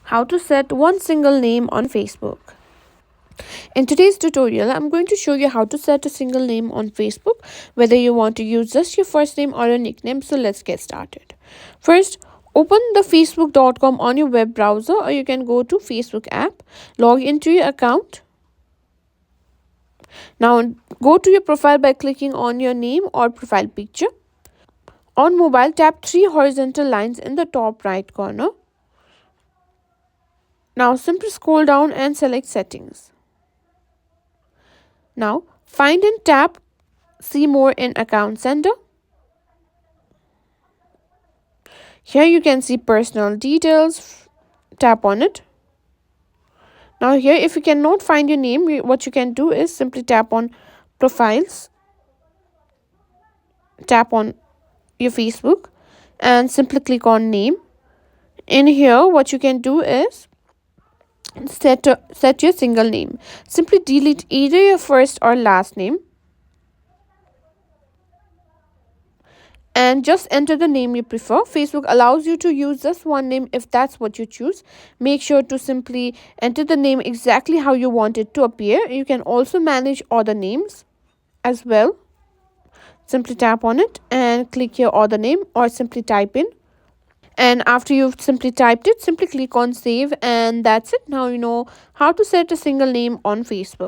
How to set one single name on Facebook. In today's tutorial, I'm going to show you how to set a single name on Facebook, whether you want to use just your first name or a nickname. So let's get started. First, open the facebook.com on your web browser, or you can go to Facebook app, log into your account. Now go to your profile by clicking on your name or profile picture. On mobile, tap three horizontal lines in the top right corner. Now simply scroll down and select settings. Now find and tap see more in account center. Here you can see personal details. Tap on it. Now here, if you cannot find your name, what you can do is simply tap on profiles. Tap on your Facebook and simply click on name. In here, what you can do is set your single name. Simply delete either your first or last name and just enter the name you prefer. Facebook allows you to use just one name if that's what you choose. Make sure to simply enter the name exactly how you want it to appear. You can also manage other names as well. Simply tap on it and click your other name or simply type in. And after you've simply typed it, simply click on save, and that's it. Now you know how to set a single name on Facebook.